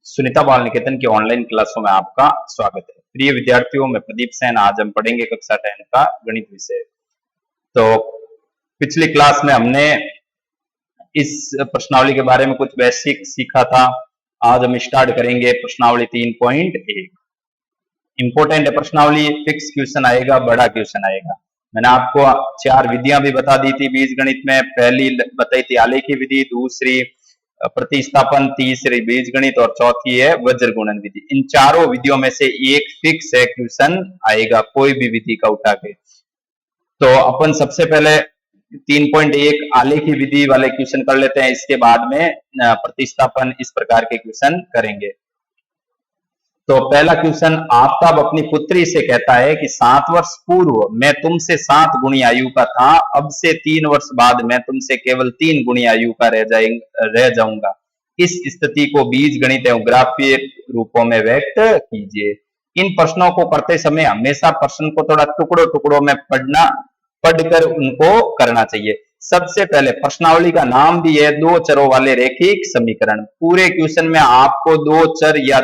सुनीता बाल निकेतन की ऑनलाइन क्लासों में आपका स्वागत है। प्रिय विद्यार्थियों, मैं प्रदीप सेन। आज हम पढ़ेंगे कक्षा 10 का गणित विषय। तो पिछली क्लास में हमने इस प्रश्नावली के बारे में कुछ बेसिक सीखा था। आज हम स्टार्ट करेंगे प्रश्नावली 3.1। इंपॉर्टेंट है प्रश्नावली, फिक्स क्वेश्चन आएगा, बड़ा क्वेश्चन आएगा। मैंने आपको 4 विधियां भी बता दी थी बीज गणित में। पहली बताई थी आलेखी विधि, दूसरी प्रतिस्थापन, तीसरी बीज गणित और चौथी है वज्र गुणन विधि। इन चारों विधियों में से एक फिक्स है क्वेश्चन आएगा कोई भी विधि का उठा के। तो अपन सबसे पहले 3.1 आलेखी विधि वाले क्वेश्चन कर लेते हैं, इसके बाद में प्रतिस्थापन इस प्रकार के क्वेश्चन करेंगे। तो पहला क्वेश्चन, आफताब अपनी पुत्री से कहता है कि 7 वर्ष पूर्व मैं तुमसे 7 गुणी आयु का था, अब से 3 वर्ष बाद मैं तुमसे केवल 3 गुणी आयु का रह जाऊंगा। इस स्थिति को बीज गणित एवं ग्राफीय रूपों में व्यक्त कीजिए। इन प्रश्नों को करते समय हमेशा प्रश्न को थोड़ा टुकड़ों टुकड़ों में पढ़कर उनको करना चाहिए। सबसे पहले प्रश्नावली का नाम भी है दो चरों वाले रैखिक समीकरण। पूरे क्वेश्चन में आपको दो चर या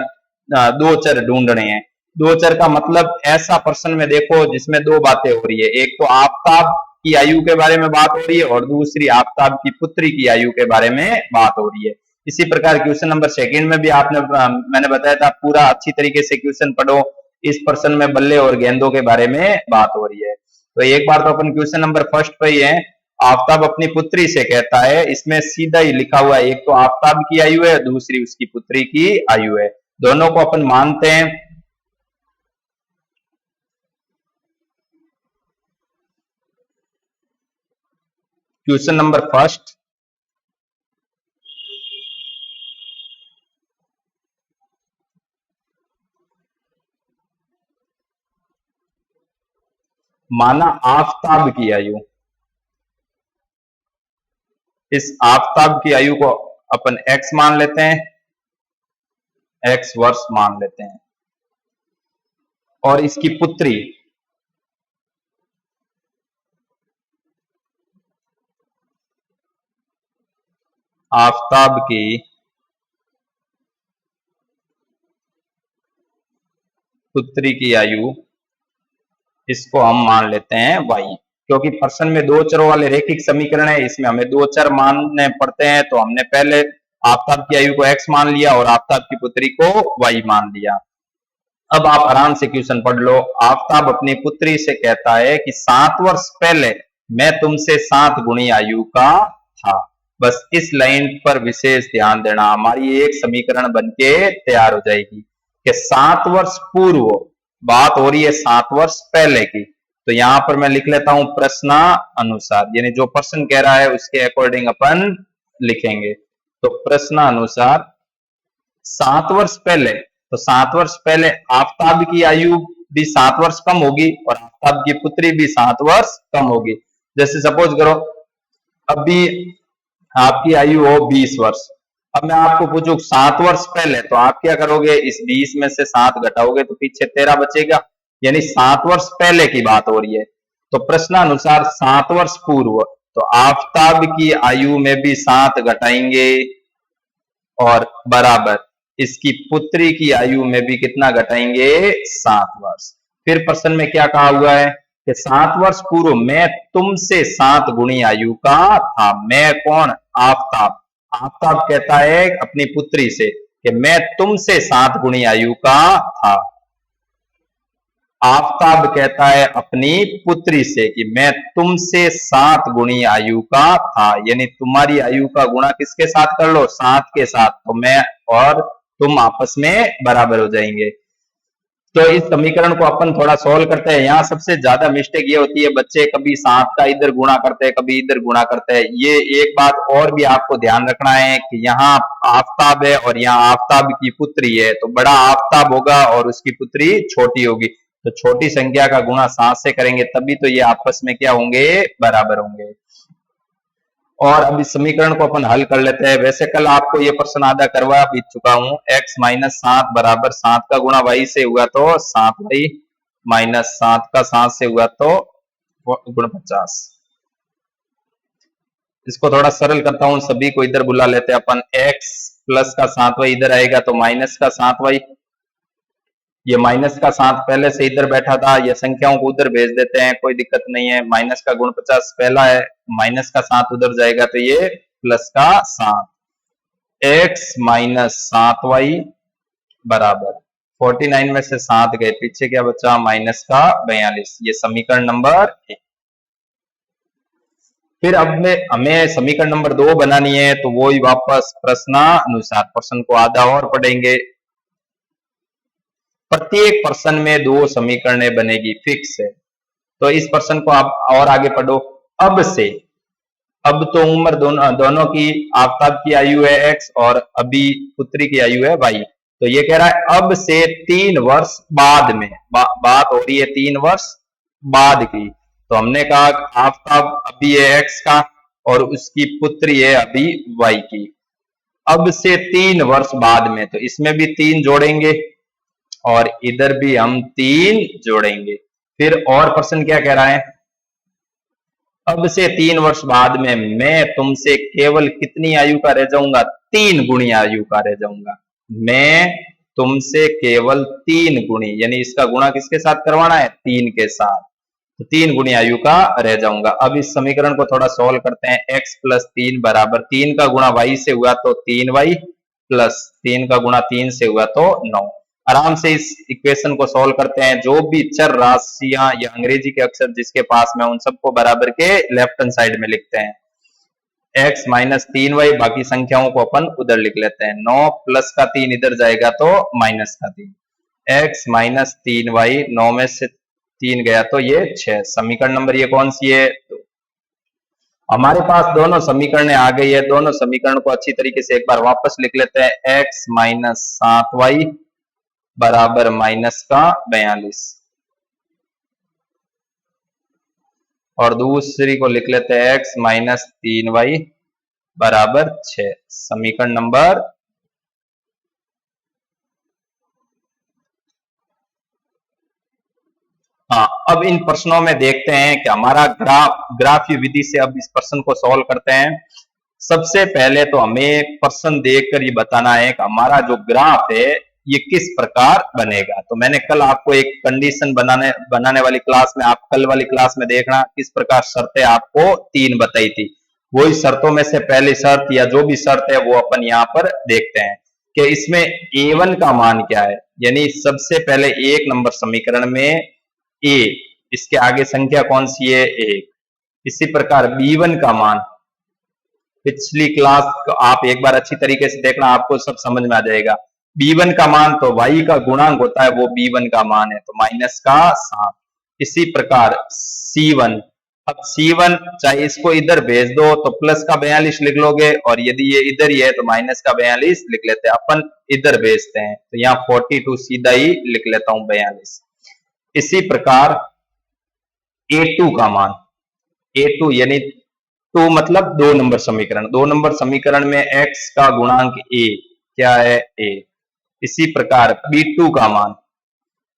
दो चर ढूंढने हैं। दो चर का मतलब ऐसा प्रश्न में देखो जिसमें दो बातें हो रही है। एक तो आफताब की आयु के बारे में बात हो रही है और दूसरी आफताब की पुत्री की आयु के बारे में बात हो रही है। इसी प्रकार क्वेश्चन नंबर 2 में भी मैंने बताया था पूरा अच्छी तरीके से क्वेश्चन पढ़ो। इस प्रश्न में बल्ले और गेंदों के बारे में बात हो रही है। तो एक बार तो अपन क्वेश्चन नंबर 1 पे ही है। आफताब अपनी पुत्री से कहता है, इसमें सीधा ही लिखा हुआ है, एक तो आफताब की आयु है, दूसरी उसकी पुत्री की आयु है। दोनों को अपन मानते हैं। क्वेश्चन नंबर 1, माना आफताब की आयु। इस आफताब की आयु को अपन x मान लेते हैं, x वर्ष मान लेते हैं। और इसकी पुत्री आफताब की पुत्री की आयु, इसको हम मान लेते हैं y। क्योंकि प्रश्न में दो चरों वाले रैखिक समीकरण है, इसमें हमें दो चर मानने पड़ते हैं। तो हमने पहले आफताब की आयु को x मान लिया और आफताब की पुत्री को y मान लिया। अब आप आराम से क्वेश्चन पढ़ लो। आफताब अपनी पुत्री से कहता है कि 7 वर्ष पहले मैं तुमसे 7 गुणी आयु का था। बस इस लाइन पर विशेष ध्यान देना, हमारी एक समीकरण बनके तैयार हो जाएगी कि 7 वर्ष पूर्व बात हो रही है 7 वर्ष पहले की। तो यहां पर मैं लिख लेता हूं प्रश्नानुसार, यानी जो प्रश्न कह रहा है उसके अकॉर्डिंग अपन लिखेंगे। तो प्रश्नानुसार 7 वर्ष पहले, तो 7 वर्ष पहले आफताब की आयु भी 7 वर्ष कम होगी और आफताब की पुत्री भी 7 वर्ष कम होगी। जैसे सपोज करो अभी आपकी आयु हो 20 वर्ष। अब मैं आपको पूछूं 7 वर्ष पहले, तो आप क्या करोगे, इस 20 में से 7 घटाओगे तो पीछे 13 बचेगा, यानी 7 वर्ष पहले की बात हो रही है। तो प्रश्नानुसार 7 वर्ष पूर्व, तो आफताब की आयु में भी 7 घटाएंगे और बराबर इसकी पुत्री की आयु में भी कितना घटाएंगे, 7 वर्ष। फिर प्रश्न में क्या कहा हुआ है कि 7 वर्ष पूर्व मैं तुमसे 7 गुणी आयु का था। मैं कौन, आफताब। आफताब कहता है अपनी पुत्री से कि मैं तुमसे 7 गुणी आयु का था। आफताब कहता है अपनी पुत्री से कि मैं तुमसे 7 गुणी आयु का था, यानी तुम्हारी आयु का गुणा किसके साथ कर लो, 7 के साथ। तो मैं और तुम आपस में बराबर हो जाएंगे। तो इस समीकरण को अपन थोड़ा सोल्व करते हैं। यहाँ सबसे ज्यादा मिस्टेक ये होती है, बच्चे कभी 7 का इधर गुणा करते हैं, कभी इधर गुणा करते हैं। ये एक बात और भी आपको ध्यान रखना है कि यहाँ आफताब है और यहाँ आफताब की पुत्री है, तो बड़ा आफताब होगा और उसकी पुत्री छोटी होगी। तो छोटी संख्या का गुणा 7 से करेंगे तभी तो ये आपस में क्या होंगे, बराबर होंगे। और अब इस समीकरण को अपन हल कर लेते हैं। वैसे कल आपको ये प्रश्न आधा करवा भी चुका हूं। x माइनस 7 बराबर 7 का गुणा y से हुआ तो 7y माइनस 7 का 7 से हुआ तो गुण 50। इसको थोड़ा सरल करता हूं, सभी को इधर बुला लेते हैं अपन। x प्लस का 7y इधर आएगा तो माइनस का 7y, ये माइनस का 7 पहले से इधर बैठा था, ये संख्याओं को उधर भेज देते हैं, कोई दिक्कत नहीं है। माइनस का गुण 50 पहला है, माइनस का 7 उधर जाएगा तो ये प्लस का 7। x माइनस 7y बराबर 49 में से 7 गए, पीछे क्या बचा, माइनस का 42। ये समीकरण नंबर 1। फिर अब में हमें समीकरण नंबर 2 बनानी है, तो वो ही वापस प्रश्नानुसार, प्रश्न को आधा और पढ़ेंगे। प्रत्येक प्रश्न में 2 समीकरणें बनेगी, फिक्स है। तो इस प्रश्न को आप और आगे पढ़ो। अब से, अब तो उम्र दोनों की, आफताब की आयु है x और अभी पुत्री की आयु है y। तो ये कह रहा है अब से 3 वर्ष बाद में, बात हो रही है 3 वर्ष बाद की। तो हमने कहा आफताब अभी है x का और उसकी पुत्री है अभी y की। अब से 3 वर्ष बाद में, तो इसमें भी 3 जोड़ेंगे और इधर भी हम 3 जोड़ेंगे। फिर और प्रश्न क्या कह रहा है, अब से 3 वर्ष बाद में मैं तुमसे केवल कितनी आयु का रह जाऊंगा, 3 गुणी आयु का रह जाऊंगा। मैं तुमसे केवल 3 गुणी, यानी इसका गुणा किसके साथ करवाना है, 3 के साथ, तो 3 गुणी आयु का रह जाऊंगा। अब इस समीकरण को थोड़ा सॉल्व करते हैं। x प्लस 3 बराबर 3 का गुणा y से हुआ तो 3y प्लस 3 का गुणा 3 से हुआ तो 9। आराम से इस इक्वेशन को सॉल्व करते हैं। जो भी चर राशियां या अंग्रेजी के अक्षर जिसके पास में, उन सबको बराबर के लेफ्ट हैंड साइड में लिखते हैं। x माइनस 3y, बाकी संख्याओं को अपन उधर लिख लेते हैं। 9 प्लस का 3 इधर जाएगा तो माइनस का 3। x माइनस 3y, 9 में से 3 गया तो ये 6। समीकरण नंबर ये कौन सी है, तो हमारे पास दोनों समीकरण आ गई है। दोनों समीकरण को अच्छी तरीके से एक बार वापस लिख लेते हैं। x माइनस 7y बराबर माइनस का 42 और दूसरी को लिख लेते हैं x माइनस 3y बराबर 6। समीकरण नंबर, हाँ, अब इन प्रश्नों में देखते हैं कि हमारा ग्राफीय विधि से अब इस प्रश्न को सॉल्व करते हैं। सबसे पहले तो हमें प्रश्न देखकर ये बताना है कि हमारा जो ग्राफ है ये किस प्रकार बनेगा। तो मैंने कल आपको एक कंडीशन बनाने वाली क्लास में, आप कल वाली क्लास में देखना किस प्रकार शर्तें आपको 3 बताई थी। वही शर्तों में से पहली शर्त या जो भी शर्त है वो अपन यहाँ पर देखते हैं कि इसमें a1 का मान क्या है। यानी सबसे पहले 1 नंबर समीकरण में a, इसके आगे संख्या कौन सी है, 1। इसी प्रकार b1 का मान, पिछली क्लास आप एक बार अच्छी तरीके से देखना, आपको सब समझ में आ जाएगा। b1 का मान तो y का गुणांक होता है, वो b1 का मान है, तो माइनस का 7। इसी प्रकार c1, अब c1 चाहे इसको इधर भेज दो तो प्लस का 42 लिख लोगे, और यदि ये इधर ही है तो माइनस का 42 लिख लेते हैं। अपन इधर भेजते हैं तो यहाँ 42 सीधा ही लिख लेता हूं 42। इसी प्रकार a2 का मान, a2 यानी 2 मतलब 2 नंबर समीकरण, 2 नंबर समीकरण में x का गुणांक a क्या है, a। इसी प्रकार b2 का मान,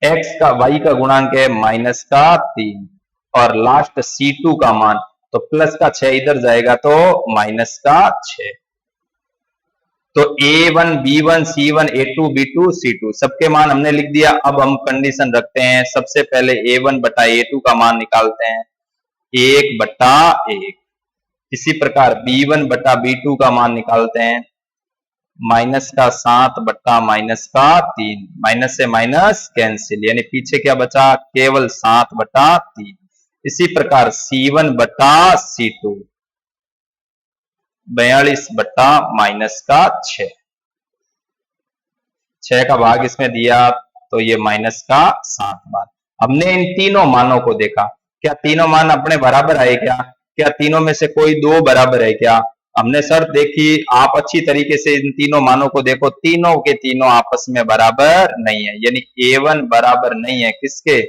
x का y का गुणांक है माइनस का 3, और लास्ट c2 का मान तो प्लस का 6 इधर जाएगा तो माइनस का 6। तो a1 b1 c1 a2 b2 c2 सबके मान हमने लिख दिया। अब हम कंडीशन रखते हैं। सबसे पहले a1 बटा a2 का मान निकालते हैं, 1 बटा 1। इसी प्रकार b1 बटा b2 का मान निकालते हैं, माइनस का 7 बटा माइनस का 3। माइनस से माइनस कैंसिल, यानी पीछे क्या बचा, केवल 7 बटा 3। इसी प्रकार c1 बटा c2, 42 बटा माइनस का 6। 6 का भाग इसमें दिया तो ये माइनस का 7 बार। हमने इन तीनों मानों को देखा, क्या तीनों मान अपने बराबर आए क्या, क्या तीनों में से कोई 2 बराबर है क्या। हमने शर्त देखी, आप अच्छी तरीके से इन तीनों मानों को देखो, तीनों के तीनों आपस में बराबर नहीं है। यानी a1 बराबर नहीं है किसके,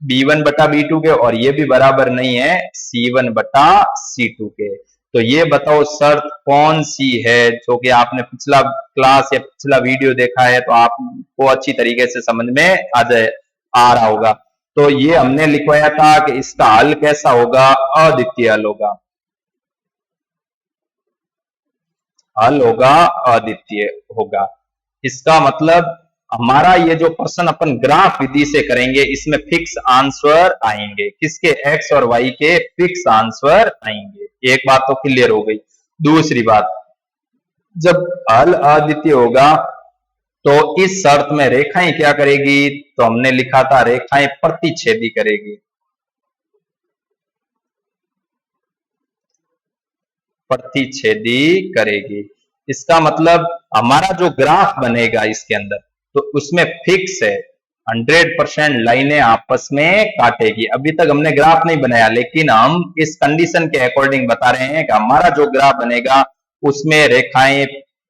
b1 बटा b2 के, और ये भी बराबर नहीं है c1 बटा c2 के। तो ये बताओ शर्त कौन सी है, जो कि आपने पिछला क्लास या पिछला वीडियो देखा है तो आपको अच्छी तरीके से समझ में आ रहा होगा। तो ये हमने लिखवाया था कि इसका हल कैसा होगा, अद्वितीय हल होगा। हल होगा अद्वितीय होगा। इसका मतलब हमारा ये जो प्रश्न अपन ग्राफ विधि से करेंगे इसमें फिक्स आंसर आएंगे, किसके, एक्स और वाई के फिक्स आंसर आएंगे। एक बात तो क्लियर हो गई। दूसरी बात, जब हल अद्वितीय होगा तो इस शर्त में रेखाएं क्या करेगी, तो हमने लिखा था रेखाएं प्रतिच्छेदी करेगी। प्रतिच्छेदी करेगी, इसका मतलब हमारा जो ग्राफ बनेगा इसके अंदर, तो उसमें फिक्स है 100% लाइनें आपस में काटेगी। अभी तक हमने ग्राफ नहीं बनाया, लेकिन हम इस कंडीशन के अकॉर्डिंग बता रहे हैं कि हमारा जो ग्राफ बनेगा उसमें रेखाएं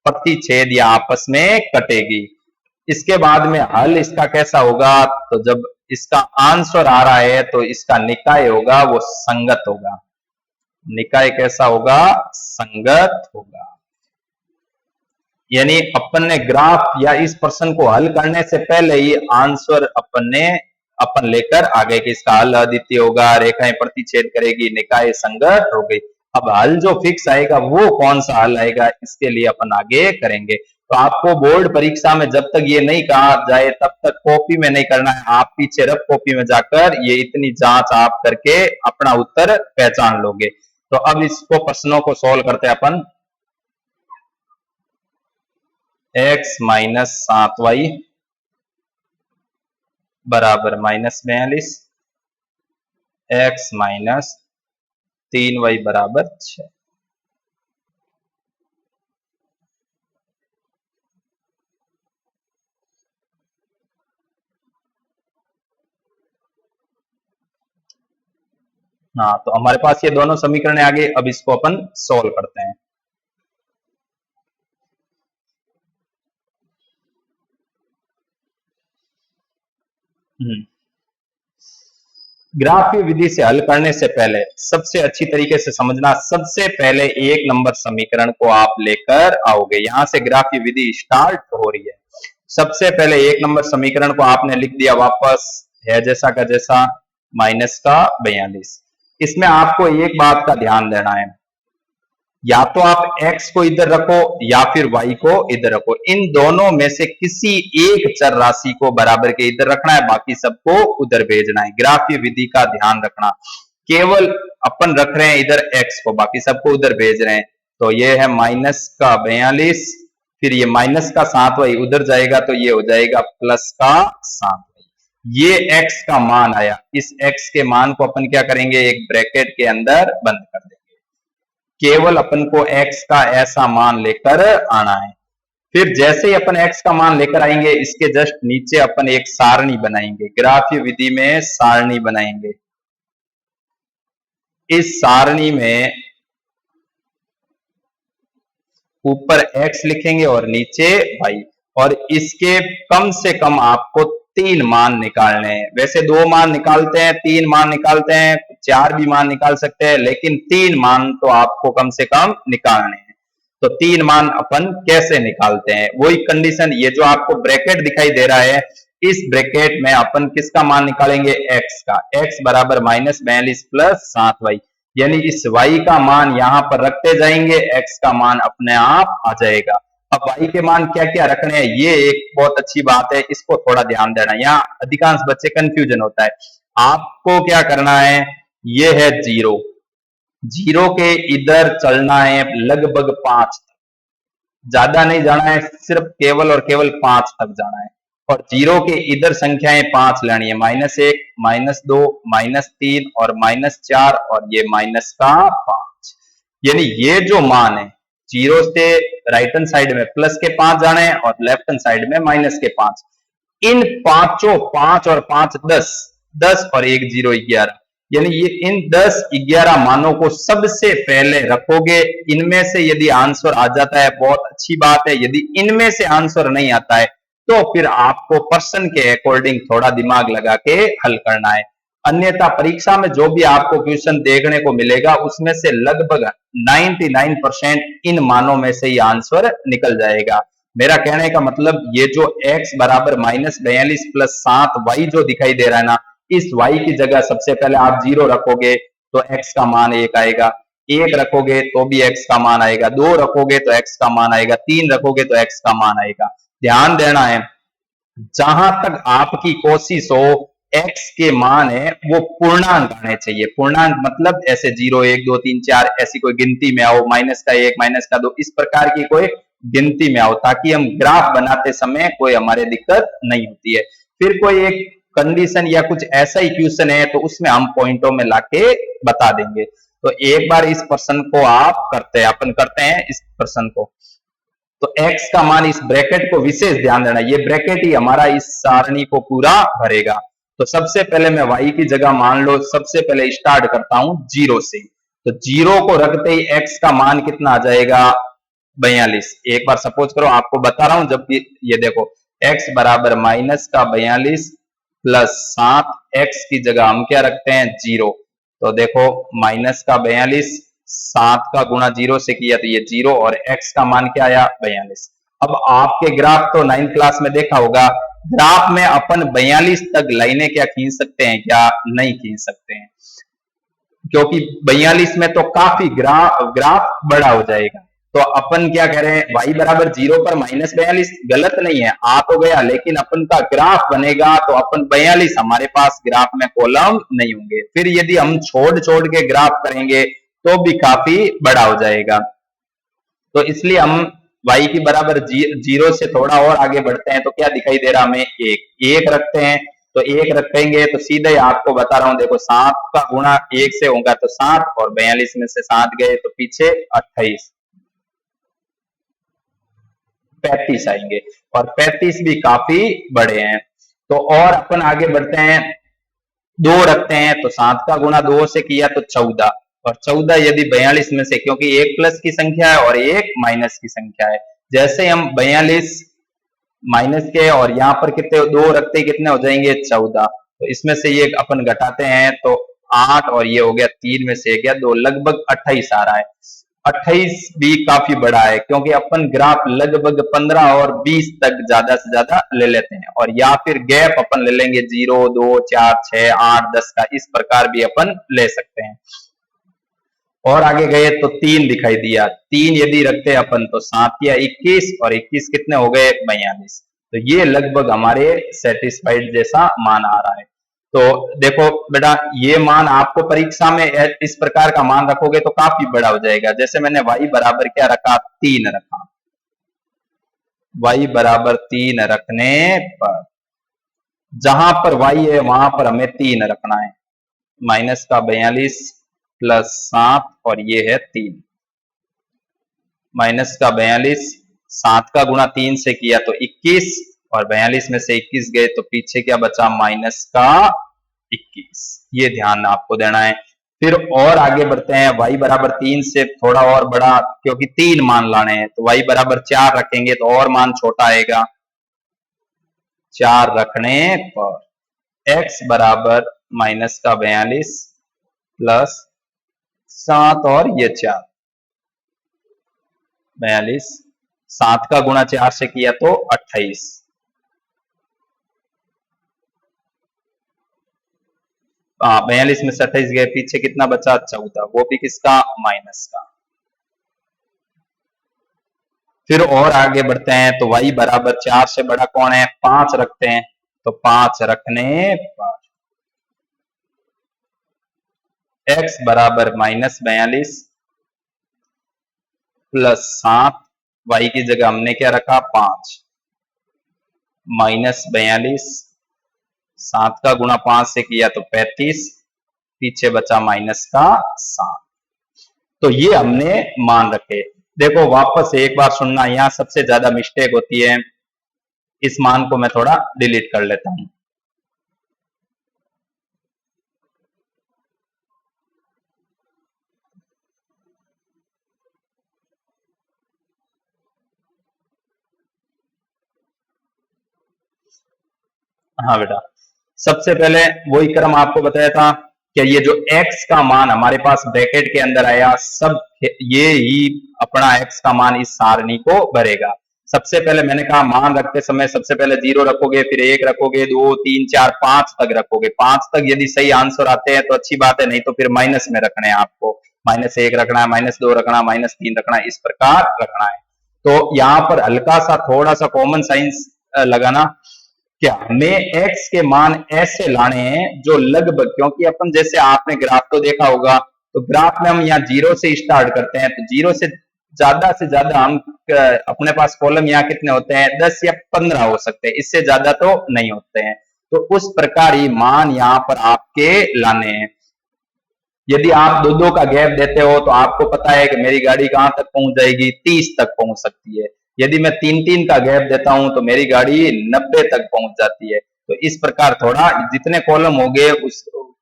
प्रतिच्छेद या आपस में कटेगी। इसके बाद में हल इसका कैसा होगा, तो जब इसका आंसर आ रहा है तो इसका निकाय होगा वो संगत होगा। निकाय कैसा होगा, संगत होगा। यानी अपन ने ग्राफ या इस प्रश्न को हल करने से पहले ही आंसर अपन लेकर आ गए कि इसका हल अद्वितीय होगा, रेखाएं प्रतिच्छेद करेगी, निकाय संगत हो गई। अब हल जो फिक्स आएगा वो कौन सा हल आएगा, इसके लिए अपन आगे करेंगे। तो आपको बोर्ड परीक्षा में जब तक ये नहीं कहा जाए तब तक कॉपी में नहीं करना है, आप पीछे रफ कॉपी में जाकर ये इतनी जांच आप करके अपना उत्तर पहचान लोगे। तो अब इसको प्रश्नों को सोल्व करते हैं अपन। x माइनस 7y बराबर -42, x माइनस 3y बराबर 6। हाँ, तो हमारे पास ये दोनों समीकरण आ गए। अब इसको अपन सोल्व करते हैं। ग्राफीय विधि से हल करने से पहले सबसे अच्छी तरीके से समझना, सबसे पहले एक नंबर समीकरण को आप लेकर आओगे। यहां से ग्राफीय विधि स्टार्ट हो रही है। सबसे पहले एक नंबर समीकरण को आपने लिख दिया वापस, है जैसा का जैसा, -42। इसमें आपको एक बात का ध्यान देना है, या तो आप x को इधर रखो या फिर y को इधर रखो। इन दोनों में से किसी एक चर राशि को बराबर के इधर रखना है, बाकी सबको उधर भेजना है। ग्राफीय विधि का ध्यान रखना, केवल अपन रख रहे हैं इधर x को, बाकी सबको उधर भेज रहे हैं। तो ये है -42, फिर ये माइनस का 7y उधर जाएगा तो ये हो जाएगा प्लस का 7y। ये x का मान आया। इस x के मान को अपन क्या करेंगे, एक ब्रैकेट के अंदर बंद कर देंगे। केवल अपन को x का ऐसा मान लेकर आना है। फिर जैसे ही अपन x का मान लेकर आएंगे, इसके जस्ट नीचे अपन एक सारणी बनाएंगे। ग्राफीय विधि में सारणी बनाएंगे। इस सारणी में ऊपर x लिखेंगे और नीचे y, और इसके कम से कम आपको 3 मान निकालने हैं। वैसे 2 मान निकालते हैं, 3 मान निकालते हैं, 4 भी मान निकाल सकते हैं, लेकिन 3 मान तो आपको कम से कम निकालने हैं। तो 3 मान अपन कैसे निकालते हैं, वही कंडीशन, ये जो आपको ब्रैकेट दिखाई दे रहा है, इस ब्रैकेट में अपन किसका मान निकालेंगे, x का। x बराबर -42 प्लस 7y, यानी इस y का मान यहां पर रखते जाएंगे, x का मान अपने आप आ जाएगा। अब y के मान क्या क्या रखने हैं, ये एक बहुत अच्छी बात है, इसको थोड़ा ध्यान देना। यहाँ अधिकांश बच्चे कंफ्यूजन होता है। आपको क्या करना है, ये है 0, 0 के इधर चलना है लगभग 5 तक, ज्यादा नहीं जाना है, सिर्फ केवल और केवल 5 तक जाना है। और 0 के इधर संख्याएं 5 लेनी है, -1, -2, -3 और -4, और ये माइनस का 5। यानी ये जो मान है, 0 से राइट हैंड साइड में प्लस के 5 जाने हैं और लेफ्ट हैंड साइड में माइनस के 5। इन पांचों, 5 और 5 10, 10 और 1 0 11, यानी ये इन 10 11 मानों को सबसे पहले रखोगे। इनमें से यदि आंसर आ जाता है बहुत अच्छी बात है, यदि इनमें से आंसर नहीं आता है तो फिर आपको प्रश्न के अकॉर्डिंग थोड़ा दिमाग लगा के हल करना है। अन्यथा परीक्षा में जो भी आपको क्वेश्चन देखने को मिलेगा उसमें से लगभग 99% इन मानों में से ही आंसर निकल जाएगा। मेरा कहने का मतलब, ये जो x बराबर -42 प्लस 7y जो दिखाई दे रहा है ना, इस y की जगह सबसे पहले आप 0 रखोगे तो x का मान 1 आएगा। 1 रखोगे तो भी x का मान आएगा, 2 रखोगे तो x का मान आएगा, 3 रखोगे तो x का मान आएगा। ध्यान देना है, जहां तक आपकी कोशिश हो x के मान है वो पूर्णांक आने चाहिए। पूर्णांक मतलब ऐसे 0 1 2 3 4 ऐसी कोई गिनती में आओ, माइनस का 1 माइनस का 2 इस प्रकार की कोई गिनती में आओ, ताकि हम ग्राफ बनाते समय कोई हमारे दिक्कत नहीं होती है। फिर कोई एक कंडीशन या कुछ ऐसा इक्वेशन है तो उसमें हम पॉइंटों में लाके बता देंगे। तो एक बार इस प्रश्न को आप अपन करते हैं इस प्रश्न को। तो x का मान, इस ब्रैकेट को विशेष ध्यान देना, ये ब्रैकेट ही हमारा इस सारणी को पूरा भरेगा। तो सबसे पहले मैं y की जगह मान लो सबसे पहले स्टार्ट करता हूं 0 से। तो 0 को रखते ही x का मान कितना आ जाएगा 42। एक बार सपोज करो, आपको बता रहा हूं, जब ये देखो x बराबर माइनस का 42 प्लस 7, x की जगह हम क्या रखते हैं 0। तो देखो माइनस का 42, 7 का गुणा 0 से किया तो ये 0 और x का मान क्या आया 42। अब आपके ग्राफ तो 9th क्लास में देखा होगा, ग्राफ में अपन 42 तक लाइनें क्या खींच सकते हैं, क्या नहीं खींच सकते हैं, क्योंकि 42 में तो काफी ग्राफ बड़ा हो जाएगा। तो अपन क्या कह रहे हैं, y बराबर 0 पर माइनस 42 गलत नहीं है, आ तो गया, लेकिन अपन का ग्राफ बनेगा तो अपन 42 हमारे पास ग्राफ में कॉलम नहीं होंगे। फिर यदि हम छोड़ छोड़ के ग्राफ करेंगे तो भी काफी बड़ा हो जाएगा। तो इसलिए हम y की बराबर 0 से थोड़ा और आगे बढ़ते हैं तो क्या दिखाई दे रहा हमें, 1 रखते हैं। तो 1 रखेंगे तो सीधे आपको बता रहा हूं, देखो 7 का गुणा 1 से होगा तो 7 और 42 में से 7 गए तो पीछे 28, 35 आएंगे और 35 भी काफी बड़े हैं। तो और अपन आगे बढ़ते हैं, 2 रखते हैं तो 7 का गुणा 2 से किया तो 14 और 14 यदि 42 में से, क्योंकि एक प्लस की संख्या है और एक माइनस की संख्या है, जैसे हम 42 माइनस के और यहाँ पर कितने 2 रखते कितने हो जाएंगे 14। तो इसमें से ये अपन घटाते हैं तो 8 और ये हो गया 3 में से गया 2, लगभग 28 आ रहा है। 28 भी काफी बड़ा है, क्योंकि अपन ग्राफ लगभग 15 और 20 तक ज्यादा से ज्यादा ले लेते हैं, और या फिर गैप अपन ले लेंगे 0 2 4 6 8 10 का, इस प्रकार भी अपन ले सकते हैं। और आगे गए तो 3 दिखाई दिया, 3 यदि रखते हैं अपन तो 7 या 21 और 21 कितने हो गए 42। तो ये लगभग हमारे सेटिस्फाइड जैसा मान आ रहा है। तो देखो बेटा, ये मान आपको परीक्षा में इस प्रकार का मान रखोगे तो काफी बड़ा हो जाएगा। जैसे मैंने y बराबर क्या रखा 3 रखा, y बराबर 3 रखने पर जहां पर y है वहां पर हमें 3 रखना है, माइनस का 42 प्लस 7 और ये है 3, माइनस का 42, 7 का गुणा 3 से किया तो 21 और 42 में से 21 गए तो पीछे क्या बचा माइनस का 21। ये ध्यान आपको देना है। फिर और आगे बढ़ते हैं, y बराबर 3 से थोड़ा और बड़ा, क्योंकि 3 मान लाने हैं तो y बराबर 4 रखेंगे तो और मान छोटा आएगा। 4 रखने पर x बराबर माइनस का 42 प्लस 7 और ये 4, 42, 7 का गुणा 4 से किया तो 28, हाँ 42 में से 28 गए, पीछे कितना बचा 14, वो भी किसका माइनस का। फिर और आगे बढ़ते हैं तो y बराबर 4 से बड़ा कौन है 5 रखते हैं, तो 5 रखने पर x बराबर माइनस 42 प्लस 7, y की जगह हमने क्या रखा 5, माइनस 42, 7 का गुणा 5 से किया तो 35, पीछे बचा माइनस का 7। तो ये हमने मान रखे। देखो वापस एक बार सुनना, यहां सबसे ज्यादा मिस्टेक होती है, इस मान को मैं थोड़ा डिलीट कर लेता हूं। हाँ बेटा, सबसे पहले वही क्रम आपको बताया था कि ये जो x का मान हमारे पास ब्रैकेट के अंदर आया, सब ये ही अपना x का मान इस सारणी को भरेगा। सबसे पहले मैंने कहा मान रखते समय सबसे पहले 0 रखोगे, फिर 1 रखोगे, 2 3 4 5 तक रखोगे। 5 तक यदि सही आंसर आते हैं तो अच्छी बात है, नहीं तो फिर माइनस में रखने हैं आपको। -1 रखना है, -2 रखना है, -3 रखना है, इस प्रकार रखना है। तो यहाँ पर हल्का सा थोड़ा सा कॉमन साइंस लगाना, क्या हमें x के मान ऐसे लाने हैं जो लगभग, क्योंकि अपन जैसे आपने ग्राफ तो देखा होगा, तो ग्राफ में हम यहाँ 0 से स्टार्ट करते हैं, तो 0 से ज्यादा हम अपने पास कॉलम यहाँ कितने होते हैं, 10 या 15 हो सकते हैं, इससे ज्यादा तो नहीं होते हैं। तो उस प्रकार ही मान यहाँ पर आपके लाने हैं। यदि आप दो का गैप देते हो तो आपको पता है कि मेरी गाड़ी कहां तक पहुंच जाएगी, 30 तक पहुंच सकती है। यदि मैं 3 का गैप देता हूं तो मेरी गाड़ी 90 तक पहुंच जाती है। तो इस प्रकार थोड़ा जितने कॉलम हो गए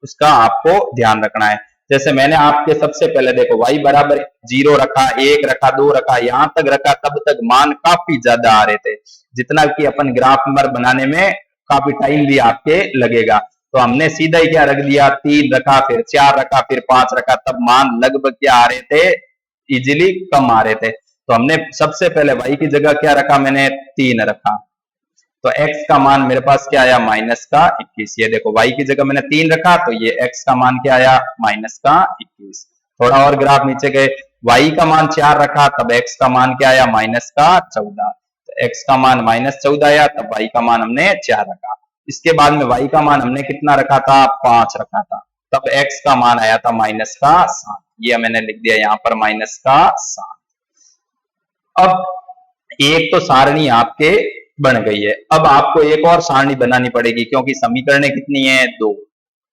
उसका आपको ध्यान रखना है। जैसे मैंने आपके सबसे पहले देखो y बराबर 0 रखा, 1 रखा, 2 रखा, यहां तक रखा, तब तक मान काफी ज्यादा आ रहे थे, जितना कि अपन ग्राफ नंबर बनाने में काफी टाइम भी आपके लगेगा। तो हमने सीधा ही क्या रख दिया, 3 रखा, फिर 4 रखा, फिर 5 रखा, तब मान लगभग क्या आ रहे थे, इजीली कम आ रहे थे। तो हमने सबसे पहले y की जगह क्या रखा, मैंने 3 रखा, तो x का मान मेरे पास क्या आया, -21। ये देखो y की जगह मैंने 3 रखा, तो ये x का मान क्या आया, -21। थोड़ा और ग्राफ नीचे गए, y का मान 4 रखा, तब x का मान क्या आया, -14। तो x का मान -14 आया, तब y का मान हमने 4 रखा। इसके बाद में y का मान हमने कितना रखा था, 5 रखा था, तब x का मान आया था -7। ये मैंने लिख दिया यहाँ पर -7। अब एक तो सारणी आपके बन गई है, अब आपको एक और सारणी बनानी पड़ेगी, क्योंकि समीकरणें कितनी है, 2।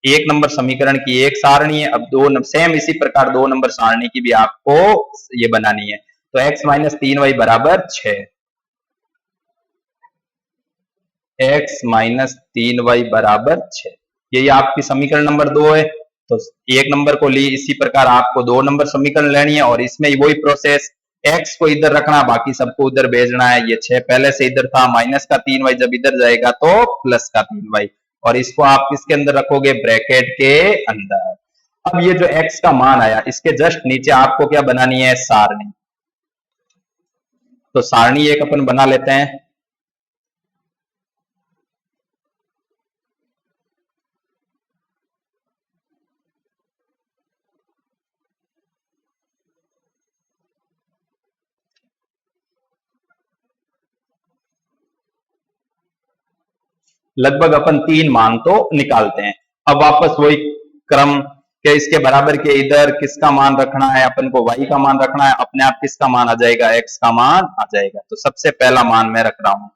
1 नंबर समीकरण की एक सारणी है, अब 2 सेम इसी प्रकार 2 नंबर सारणी की भी आपको ये बनानी है। तो x - 3y बराबर 6, x - 3y बराबर 6, यही आपकी समीकरण नंबर 2 है। तो 1 नंबर को ली, इसी प्रकार आपको 2 नंबर समीकरण लेनी है, और इसमें वही प्रोसेस, x को इधर रखना, बाकी सबको उधर भेजना है। ये 6 पहले से इधर था, -3y जब इधर जाएगा तो +3y, और इसको आप किसके अंदर रखोगे, ब्रैकेट के अंदर। अब ये जो x का मान आया, इसके जस्ट नीचे आपको क्या बनानी है, सारणी। तो सारणी एक अपन बना लेते हैं। लगभग अपन 3 मान तो निकालते हैं। अब वापस वही क्रम के इसके बराबर के इधर किसका मान रखना है, अपन को y का मान रखना है, अपने आप किसका मान आ जाएगा, x का मान आ जाएगा। तो सबसे पहला मान मैं रख रहा हूं,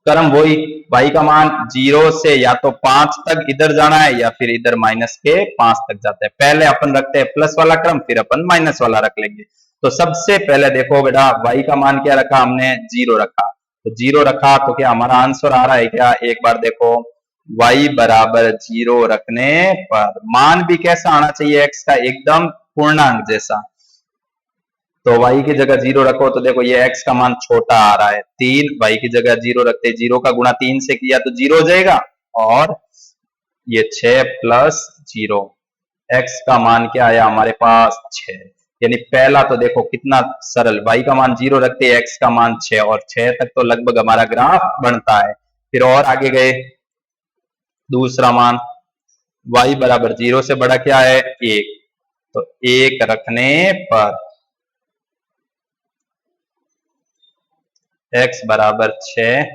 क्रम वही, y का मान 0 से या तो 5 तक इधर जाना है, या फिर इधर -5 तक जाता है। पहले अपन रखते हैं प्लस वाला क्रम, फिर अपन माइनस वाला रख लेंगे। तो सबसे पहले देखो बेटा, y का मान क्या रखा हमने, 0 रखा। तो 0 रखा तो क्या हमारा आंसर आ रहा है क्या, एक बार देखो, y बराबर 0 रखने पर मान भी कैसा आना चाहिए, x का एकदम पूर्णांक जैसा। तो y की जगह 0 रखो, तो देखो ये x का मान छोटा आ रहा है, 3, y की जगह 0 रखते, 0 का गुणा 3 से किया तो 0 हो जाएगा, और ये 6 + 0, x का मान क्या आया हमारे पास, 6। यानी पहला तो देखो कितना सरल, y का मान 0 रखते, x का मान 6, और 6 तक तो लगभग हमारा ग्राफ बनता है। फिर और आगे गए, दूसरा मान, y बराबर 0 से बड़ा क्या है, 1, तो 1 रखने पर x बराबर 6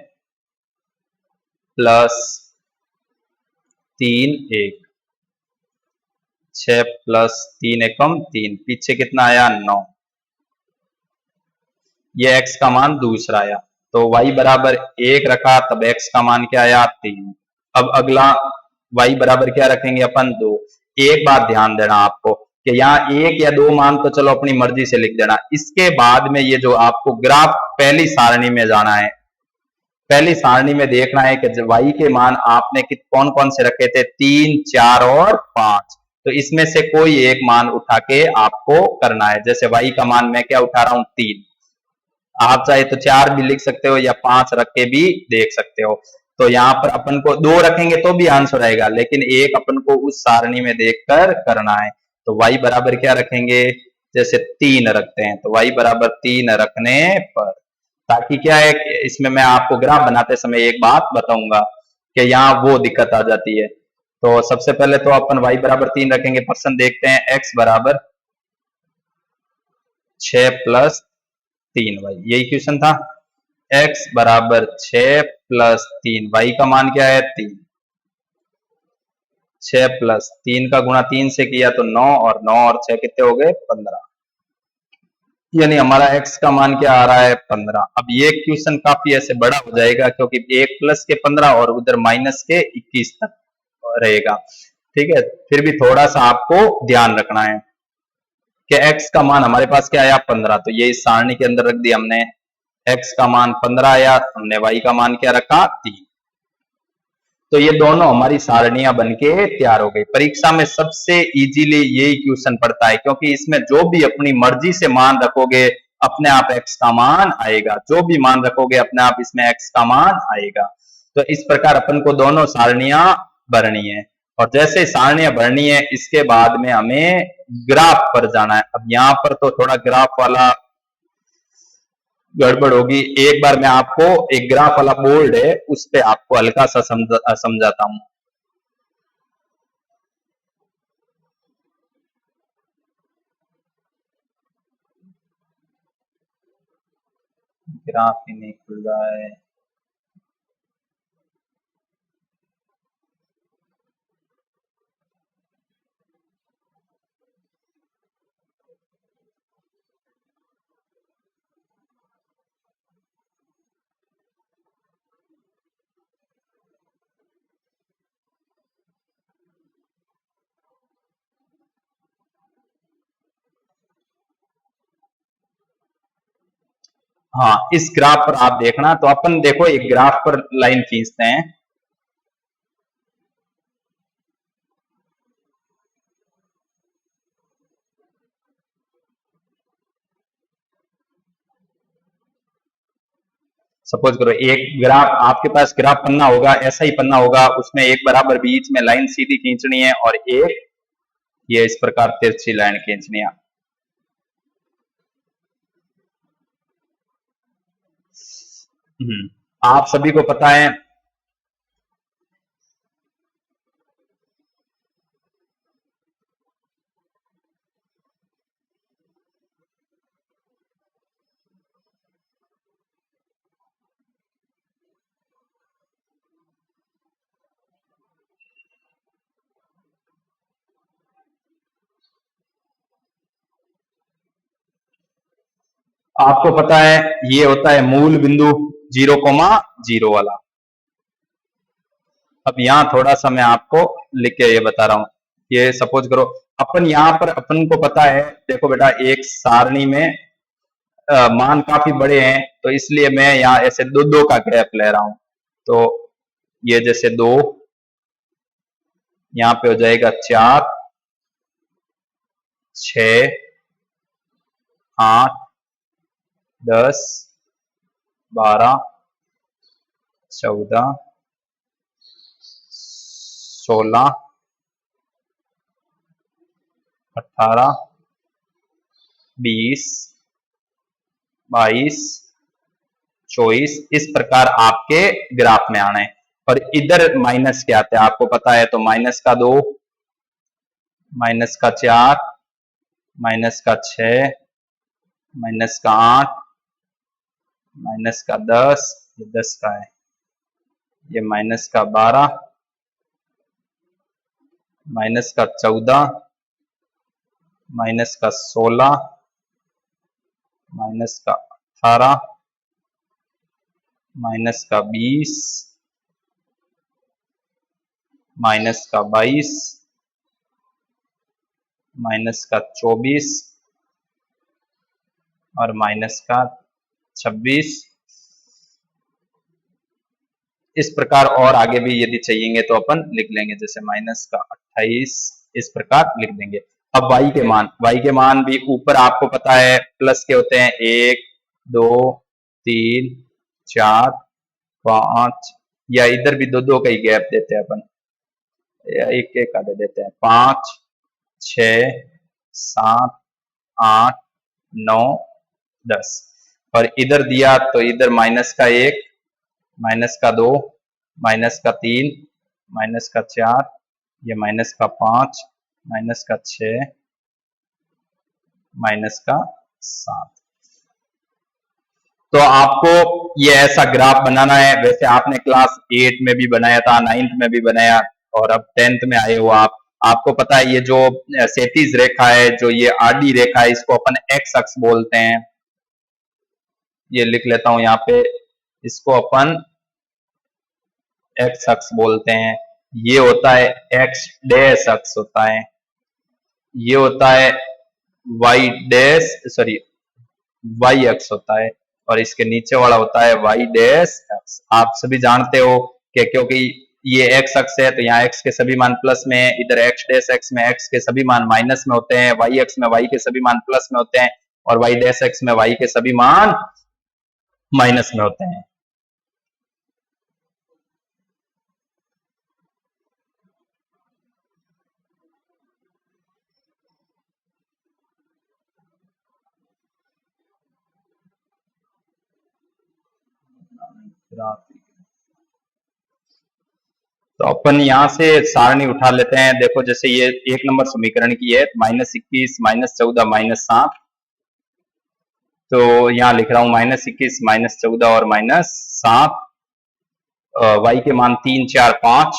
+ 3 1, 6 + 3 एकम 3, पीछे कितना आया, 9। ये x का मान दूसरा आया। तो y बराबर 1 रखा, तब x का मान क्या आया, 3। अब अगला y बराबर क्या रखेंगे अपन, 2। एक बात ध्यान देना आपको कि यहाँ 1 या 2 मान तो चलो अपनी मर्जी से लिख देना, इसके बाद में ये जो आपको ग्राफ पहली सारणी में जाना है, पहली सारणी में देखना है कि y के मान आपने कौन कौन से रखे थे, 3, 4 और 5। तो इसमें से कोई एक मान उठा के आपको करना है। जैसे y का मान मैं क्या उठा रहा हूं, 3, आप चाहे तो 4 भी लिख सकते हो, या 5 रख के भी देख सकते हो। तो यहाँ पर अपन को 2 रखेंगे तो भी आंसर आएगा, लेकिन एक अपन को उस सारणी में देखकर करना है। तो y बराबर क्या रखेंगे, जैसे 3 रखते हैं, तो y बराबर 3 रखने पर, ताकि क्या है, इसमें मैं आपको ग्राफ बनाते समय एक बात बताऊंगा कि यहाँ वो दिक्कत आ जाती है। तो सबसे पहले तो अपन y बराबर 3 रखेंगे, प्रश्न देखते हैं, x बराबर 6+3y, यही क्वेश्चन था। x बराबर 6+3, y का मान क्या है 3। 6+3 का गुणा 3 से किया तो 9, और 9 और 6 कितने हो गए 15, यानी हमारा x का मान क्या आ रहा है 15। अब ये क्वेश्चन काफी ऐसे बड़ा हो जाएगा, क्योंकि 1 प्लस के 15 और उधर माइनस के 21 तक रहेगा। ठीक है, फिर भी थोड़ा सा आपको ध्यान रखना है कि x का मान हमारे पास क्या आया 15, तो ये इस सारणी के अंदर रख दिया हमने। x का मान 15 आया, हमने y का मान क्या रखा 3। तो ये दोनों हमारी सारणियां बनके तैयार हो गई। परीक्षा में सबसे इजीली यही क्वेश्चन पड़ता है, क्योंकि इसमें जो भी अपनी मर्जी से मान रखोगे अपने आप x का मान आएगा, जो भी मान रखोगे अपने आप इसमें x का मान आएगा। तो इस प्रकार अपन को दोनों सारणियां भरनी है, और जैसे सारणियां भरनी है इसके बाद में हमें ग्राफ पर जाना है। अब यहाँ पर तो थोड़ा ग्राफ वाला गड़बड़ होगी। एक बार मैं आपको एक ग्राफ वाला बोर्ड है उस पे आपको हल्का सा समझाता हूं। ग्राफ ही नहीं खुल रहा है। हाँ, इस ग्राफ पर आप देखना, तो अपन देखो एक ग्राफ पर लाइन खींचते हैं। सपोज करो एक ग्राफ आपके पास ग्राफ पन्ना होगा, ऐसा ही पन्ना होगा, उसमें एक बराबर बीच में लाइन सीधी खींचनी है और एक ये इस प्रकार तिरछी लाइन खींचनी है। आप सभी को पता है आपको पता है ये होता है मूल बिंदु 0,0 वाला। अब यहाँ थोड़ा सा मैं आपको लिख के ये बता रहा हूं। ये सपोज करो अपन यहाँ पर अपन को पता है, देखो बेटा एक सारणी में मान काफी बड़े हैं, तो इसलिए मैं यहाँ ऐसे दो दो का गैप ले रहा हूं। तो ये जैसे 2, यहाँ पे हो जाएगा 4, 6, 8, 10, 12, 14, 16, 18, 20, 22, 24, इस प्रकार आपके ग्राफ में आना है। और इधर माइनस के आते हैं, आपको पता है, तो माइनस का 2, माइनस का 4, माइनस का 6, माइनस का 8, माइनस का 10, ये 10 का है, ये माइनस का 12, माइनस का 14, माइनस का 16, माइनस का 18, माइनस का 20, माइनस का 22, माइनस का 24 और माइनस का 26। इस प्रकार और आगे भी यदि चाहिए तो अपन लिख लेंगे, जैसे माइनस का 28, इस प्रकार लिख देंगे। अब y के मान भी ऊपर आपको पता है प्लस के होते हैं, 1, 2, 3, 4, 5, या इधर भी दो दो का ही गैप देते हैं अपन, या एक एक का दे देते हैं, 5, 6, 7, 8, 9, 10। और इधर दिया तो इधर माइनस का 1, माइनस का 2, माइनस का 3, माइनस का 4, ये माइनस का 5, माइनस का 6, माइनस का 7। तो आपको ये ऐसा ग्राफ बनाना है। वैसे आपने क्लास 8 में भी बनाया था, 9th में भी बनाया, और अब 10th में आए हो आप। आपको पता है ये जो क्षैतिज रेखा है, जो ये आडी रेखा है, इसको अपन एक्स अक्ष बोलते हैं। ये लिख लेता हूं यहाँ पे, इसको अपन एक्स अक्ष बोलते हैं। ये होता है एक्स डैश अक्ष होता है, ये होता है वाई डैश, सॉरी वाई अक्ष होता है, और इसके नीचे वाला होता है वाई डैश अक्ष। आप सभी जानते हो कि क्योंकि ये एक्स अक्ष है तो यहाँ एक्स के सभी मान प्लस में है, इधर एक्स डैश एक्स में एक्स के सभी मान माइनस में होते हैं, वाई अक्ष में वाई के सभी मान प्लस में होते हैं, और वाई डैश एक्स में वाई के सभी मान माइनस में होते हैं। तो अपन यहां से सारणी उठा लेते हैं। देखो जैसे ये 1 नंबर समीकरण की है, -21 -14 -7। तो यहाँ लिख रहा हूं -21 -14 और -7। वाई के मान 3 4 5,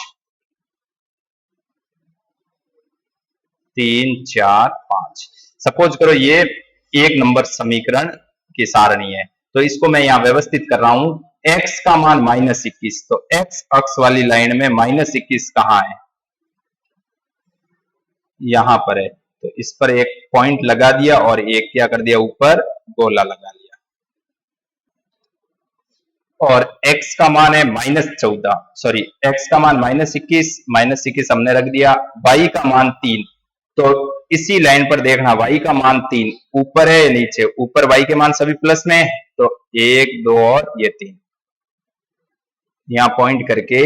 3 4 5। सपोज करो ये 1 नंबर समीकरण की सारणी है, तो इसको मैं यहाँ व्यवस्थित कर रहा हूं। x का मान -21, तो x अक्ष वाली लाइन में -21 कहाँ है? यहां पर है। तो इस पर एक पॉइंट लगा दिया और एक क्या कर दिया, ऊपर गोला लगा लिया। और x का मान है -14, सॉरी x का मान -21 हमने रख दिया, y का मान 3। तो इसी लाइन पर देखना, y का मान 3 ऊपर है या नीचे? ऊपर y के मान सभी प्लस में है, तो 1 2 और ये 3 यहाँ पॉइंट करके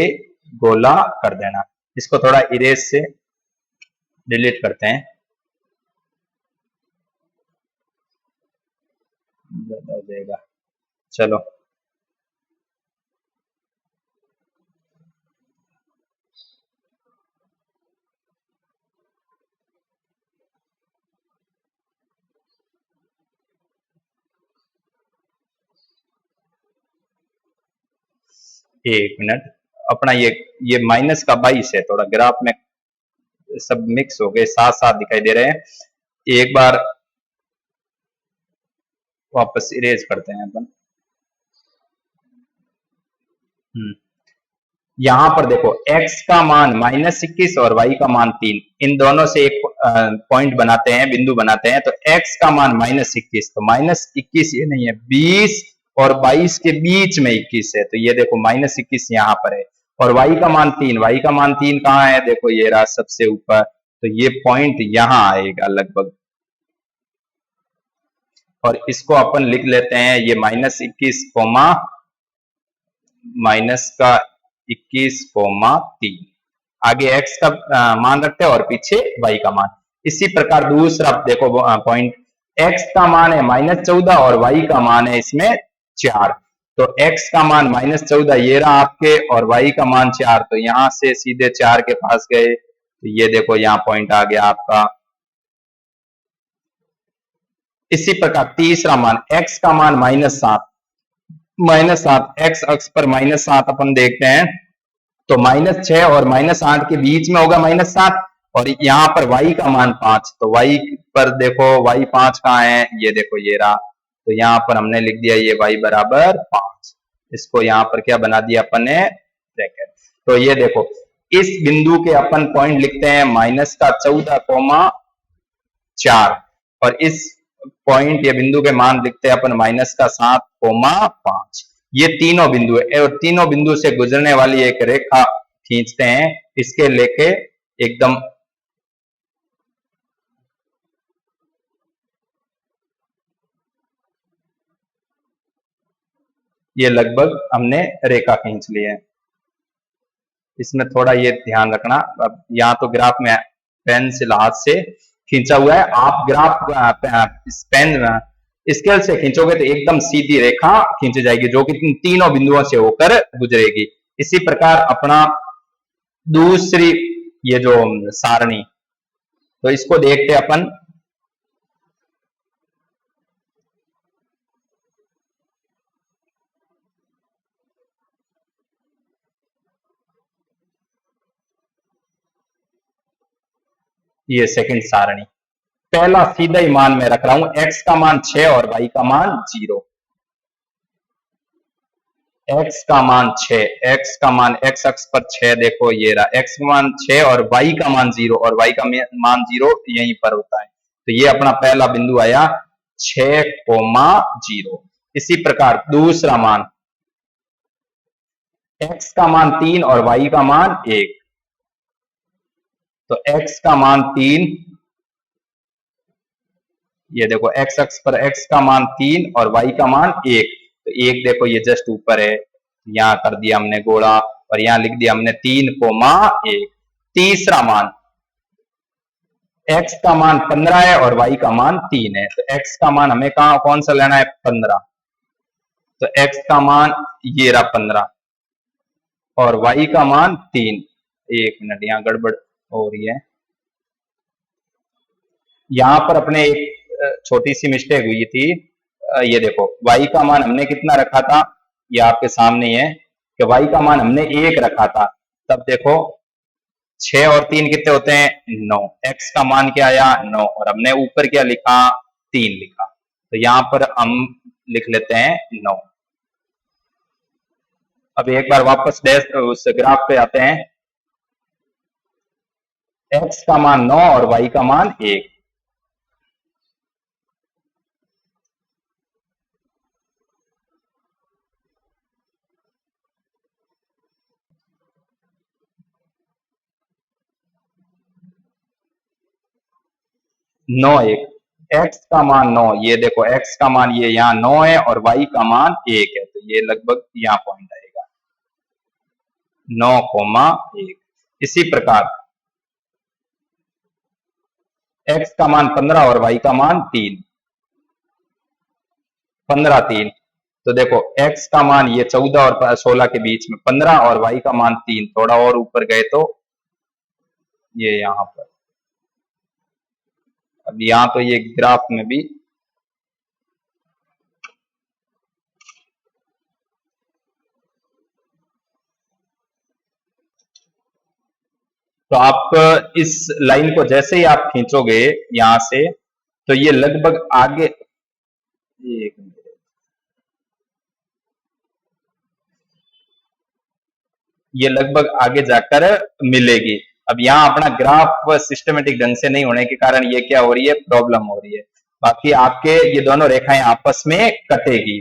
गोला कर देना। इसको थोड़ा इरेज से डिलीट करते हैं, ज्यादा हो जाएगा। चलो एक मिनट, अपना ये माइनस का 22 है, थोड़ा ग्राफ में सब मिक्स हो गए, साथ साथ दिखाई दे रहे हैं। एक बार वापस इरेज करते हैं अपन। यहां पर देखो x का मान -21 और y का मान 3, इन दोनों से एक पॉइंट बनाते हैं, बिंदु बनाते हैं। तो x का मान -21, तो -21 ये नहीं है, 20 और 22 के बीच में 21 है, तो ये देखो -21 यहाँ पर है। और y का मान 3, y का मान 3 कहाँ है? देखो ये रहा सबसे ऊपर, तो ये पॉइंट यहां आएगा लगभग। और इसको अपन लिख लेते हैं, ये -21 कोमा माइनस का 21,3, आगे x का मान रखते हैं और पीछे y का मान। इसी प्रकार दूसरा देखो पॉइंट, x का मान है -14 और y का मान है इसमें 4। तो x का मान -14 ये रहा आपके, और y का मान 4, तो यहां से सीधे 4 के पास गए, तो ये देखो यहाँ पॉइंट आ गया आपका। इसी प्रकार तीसरा मान, x का मान -7, -7 x अक्ष पर -7 अपन देखते हैं, तो -6 और -8 के बीच में होगा -7, और यहाँ पर y का मान 5, तो y पर देखो y 5 कहाँ है? ये देखो ये रहा, तो यहाँ पर हमने लिख दिया ये y बराबर 5। इसको यहाँ पर क्या बना दिया अपन ने? ब्रैकेट। तो ये देखो इस बिंदु के अपन पॉइंट लिखते हैं -14,4, और इस पॉइंट या बिंदु के मान लिखते हैं अपन -7,5। ये तीनों बिंदु है, और तीनों बिंदु से गुजरने वाली एक रेखा खींचते हैं, इसके लेके एकदम ये लगभग हमने रेखा खींच ली है। इसमें थोड़ा ये ध्यान रखना, अब यहाँ तो ग्राफ में पेंसिल हाथ से खींचा हुआ है, आप ग्राफ पेन स्केल से खींचोगे तो एकदम सीधी रेखा खींची जाएगी, जो कि तीनों बिंदुओं से होकर गुजरेगी। इसी प्रकार अपना दूसरी ये जो सारणी, तो इसको देखते अपन। ये सेकंड सारणी, पहला सीधा ही मान मैं रख रहा हूं, x का मान 6 और y का मान 0। x का मान 6, x का मान x अक्ष पर 6 देखो ये रहा, x का मान 6 और y का मान 0, और y का मान 0 यहीं पर होता है। तो ये अपना पहला बिंदु आया 6,0। इसी प्रकार दूसरा मान, x का मान 3 और y का मान 1। तो x का मान 3, ये देखो x अक्ष पर x का मान 3 और y का मान 1। तो 1 देखो ये जस्ट ऊपर है, यहां कर दिया हमने गोला और यहां लिख दिया हमने 3,1। तीसरा मान, x का मान 15 है और y का मान 3 है। तो x का मान हमें कौन सा लेना है, 15। तो x का मान ये रहा 15 और y का मान 3। एक मिनट, यहां गड़बड़ हो रही है, यहां पर अपने एक छोटी सी मिस्टेक हुई थी। ये देखो y का मान हमने कितना रखा था, ये आपके सामने ही है कि y का मान हमने 1 रखा था। तब देखो 6 और 3 कितने होते हैं, 9। x का मान क्या आया, 9, और हमने ऊपर क्या लिखा, 3 लिखा। तो यहां पर हम लिख लेते हैं 9। अब एक बार वापस उस ग्राफ पे आते हैं, x का मान 9 और y का मान 1। नौ एक, x का मान 9, ये देखो x का मान ये यहाँ 9 है और y का मान 1 है। तो ये लगभग यहाँ पॉइंट आएगा 9,1। इसी प्रकार x का मान 15 और y का मान 3, 15 3। तो देखो x का मान ये 14 और 16 के बीच में 15 और y का मान 3, थोड़ा और ऊपर गए तो ये यहाँ पर। अब यहाँ तो ये ग्राफ में भी तो आप इस लाइन को जैसे ही आप खींचोगे यहां से, तो ये लगभग आगे, एक मिनट, ये लगभग आगे जाकर मिलेगी। अब यहाँ अपना ग्राफ सिस्टमेटिक ढंग से नहीं होने के कारण ये क्या हो रही है, प्रॉब्लम हो रही है। बाकी आपके ये दोनों रेखाएं आपस में कटेगी।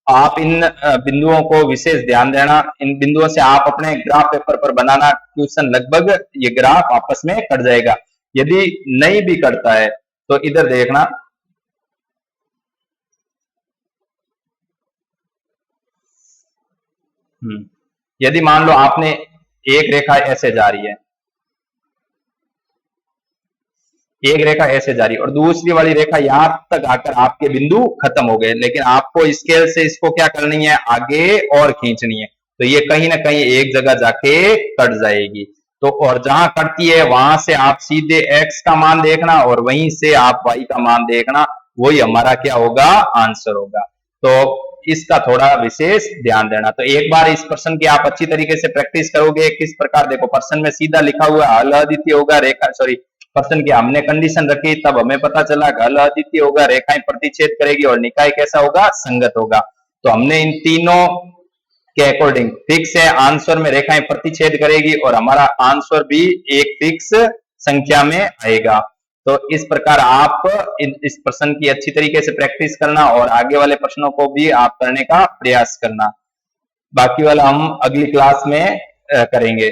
आप इन बिंदुओं को विशेष ध्यान देना, इन बिंदुओं से आप अपने ग्राफ पेपर पर बनाना क्वेश्चन, लगभग ये ग्राफ आपस में कट जाएगा। यदि नहीं भी कटता है तो इधर देखना, यदि मान लो आपने एक रेखा ऐसे जा रही है, एक रेखा ऐसे जा रही है और दूसरी वाली रेखा यहां तक आकर आपके बिंदु खत्म हो गए, लेकिन आपको स्केल से इसको क्या करनी है, आगे और खींचनी है। तो ये कहीं ना कहीं एक जगह जाके कट जाएगी। तो और जहां कटती है वहां से आप सीधे x का मान देखना और वहीं से आप y का मान देखना, वही हमारा क्या होगा, आंसर होगा। तो इसका थोड़ा विशेष ध्यान देना। तो एक बार इस प्रश्न की आप अच्छी तरीके से प्रैक्टिस करोगे, किस प्रकार, देखो प्रश्न में सीधा लिखा हुआ हल अद्वितीय होगा, रेखा सॉरी प्रश्न की हमने कंडीशन रखी, तब हमें पता चला हल अद्वितीय होगा, रेखाएं प्रतिच्छेद करेगी और निकाय कैसा होगा, संगत होगा। तो हमने इन तीनों के अकॉर्डिंग फिक्स है, आंसर में रेखाएं प्रतिच्छेद करेगी और हमारा आंसर भी एक फिक्स संख्या में आएगा। तो इस प्रकार आप इस प्रश्न की अच्छी तरीके से प्रैक्टिस करना और आगे वाले प्रश्नों को भी आप करने का प्रयास करना। बाकी वाला हम अगली क्लास में करेंगे।